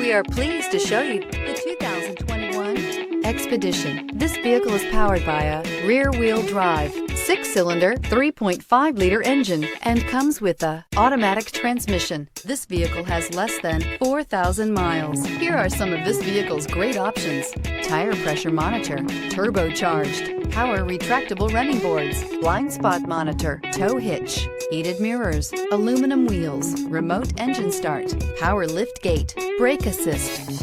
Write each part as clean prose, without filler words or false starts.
We are pleased to show you the 2021 Expedition. This vehicle is powered by a rear-wheel drive, 6-cylinder, 3.5-liter engine, and comes with a automatic transmission. This vehicle has less than 4,000 miles. Here are some of this vehicle's great options: tire pressure monitor, turbocharged, power retractable running boards, blind spot monitor, tow hitch, heated mirrors, aluminum wheels, remote engine start, power liftgate, brake assist.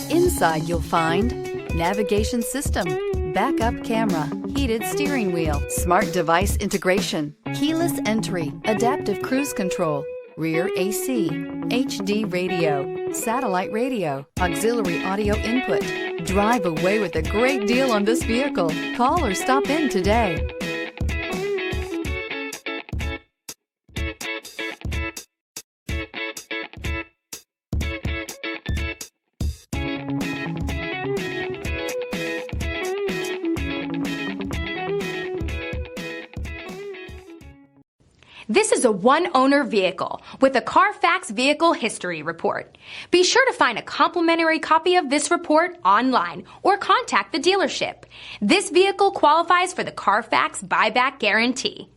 Inside you'll find navigation system, backup camera, heated steering wheel, smart device integration, keyless entry, adaptive cruise control, rear AC, HD radio, satellite radio, auxiliary audio input. Drive away with a great deal on this vehicle. Call or stop in today. This is a one-owner vehicle with a Carfax Vehicle History Report. Be sure to find a complimentary copy of this report online or contact the dealership. This vehicle qualifies for the Carfax Buyback Guarantee.